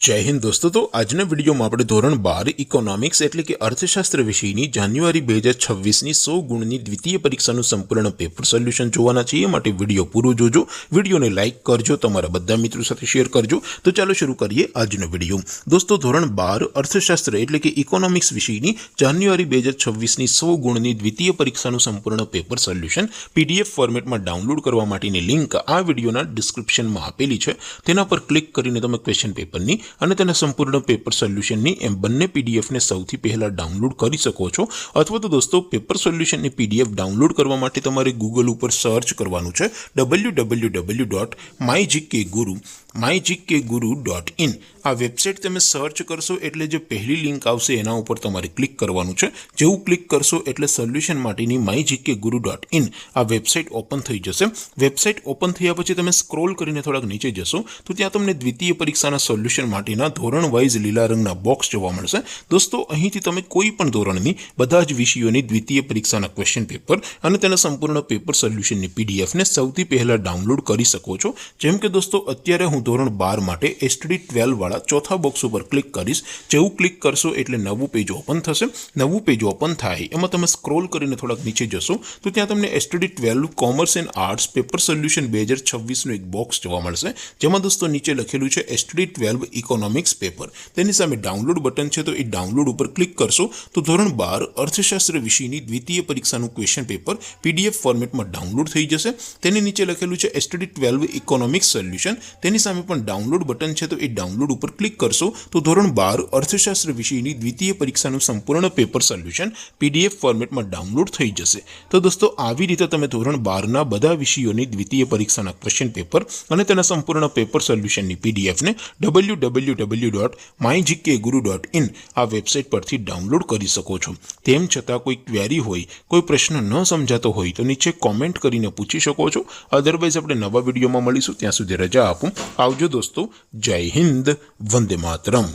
जय हिंद दोस्तों। तो आजना विडियो में આપણે ધોરણ 12 ઇકોનોમિક્સ એટલે કે અર્થશાસ્ત્ર વિષયની જાન્યુઆરી 2026ની 100 ગુણની દ્વિતીય પરીક્ષાનું સંપૂર્ણ પેપર સોલ્યુશન જોવાના છીએ। માટે વિડિયો પૂરો જોજો, વિડિયોને લાઈક કરજો, તમારા બધા મિત્રો સાથે શેર કરજો। તો ચાલો શરૂ કરીએ આજનો વિડિયો। દોસ્તો ધોરણ 12 અર્થશાસ્ત્ર એટલે કે ઇકોનોમિક્સ વિષયની જાન્યુઆરી 2026ની 100 ગુણની દ્વિતીય પરીક્ષાનું સંપૂર્ણ પેપર સોલ્યુશન પીડીએફ ફોર્મેટમાં ડાઉનલોડ કરવા માટેની લિંક આ વિડિયોના ડિસ્ક્રિપ્શનમાં આપેલી છે। તેના પર ક્લિક કરીને તમે ક્વેશ્ચન પેપરની અને તેના સંપૂર્ણ પેપર સોલ્યુશનની એમ બંને પીડીએફને સૌથી પહેલા ડાઉનલોડ કરી શકો છો। અથવા તો દોસ્તો પેપર સોલ્યુશનની પીડીએફ ડાઉનલોડ કરવા માટે તમારે ગૂગલ ઉપર સર્ચ કરવાનું છે www.mygkguru.in। આ વેબસાઇટ તમે સર્ચ કરશો એટલે જે પહેલી લિંક આવશે એના ઉપર તમારે ક્લિક કરવાનું છે। જેવું ક્લિક કરશો એટલે સોલ્યુશન માટેની mygkguru.in આ વેબસાઇટ ઓપન થઈ જશે। વેબસાઇટ ઓપન થયા પછી તમે સ્ક્રોલ કરીને થોડાક નીચે જશો તો ત્યાં તમને દ્વિતીય પરીક્ષાના સોલ્યુશન માટેના ધોરણ વાઇઝ લીલા રંગના બોક્સ જોવા મળશે। દોસ્તો અહીંથી તમે કોઈ પણ ધોરણની બધા જ વિષયોની દ્વિતીય પરીક્ષાના ક્વેશ્ચન પેપર અને તેના સંપૂર્ણ પેપર સોલ્યુશનની પીડીએફને સૌથી પહેલા ડાઉનલોડ કરી શકો છો। જેમ કે દોસ્તો અત્યારે હું ધોરણ 12 માટે STD 12 વાળા ચોથા બોક્સ ઉપર ક્લિક કરીશ। જેવું ક્લિક કરશો એટલે નવું પેજ ઓપન થશે। નવું પેજ ઓપન થાય એમાં તમે સ્ક્રોલ કરીને થોડાક નીચે જશો તો ત્યાં તમને STD 12 commerce and arts paper solution 2026નું એક બોક્સ જોવા મળશે। જેમાં દોસ્તો નીચે લખેલું છે STD 12 ઇકોનોમિક્સ પેપર। તેની સામે ડાઉનલોડ બટન છે તો એ ડાઉનલોડ ઉપર ક્લિક કરશો તો ધોરણ 12 અર્થશાસ્ત્ર વિષયની દ્વિતીય પરીક્ષાનું ક્વેશ્ચન પેપર પીડીએફ ફોર્મેટમાં ડાઉનલોડ થઈ જશે। તેની નીચે લખેલું છે STD 12 ઇકોનોમિક્સ સોલ્યુશન। તેની સામે પણ ડાઉનલોડ બટન છે તો એ ડાઉનલોડ ઉપર ક્લિક કરશો તો ધોરણ 12 અર્થશાસ્ત્ર વિષયની દ્વિતીય પરીક્ષાનું સંપૂર્ણ પેપર સોલ્યુશન પીડીએફ ફોર્મેટમાં ડાઉનલોડ થઈ જશે। તો દોસ્તો આવી રીતે તમે ધોરણ 12ના બધા વિષયોની દ્વિતીય પરીક્ષાના ક્વેશ્ચન પેપર અને તેના સંપૂર્ણ પેપર સોલ્યુશનની પીડીએફને www.mygkguru.in આ વેબસાઇટ પરથી ડાઉનલોડ કરી શકો છો। તેમ છતાં કોઈ ક્વેરી હોય, કોઈ પ્રશ્ન ન સમજાતો હોય તો નીચે કોમેન્ટ કરીને પૂછી શકો છો। અધરવાઇઝ આપણે નવા વિડીયોમાં મળીશું, ત્યાં સુધી રજા આપું। આવજો દોસ્તો, જય હિન્દ, વંદે માતરમ।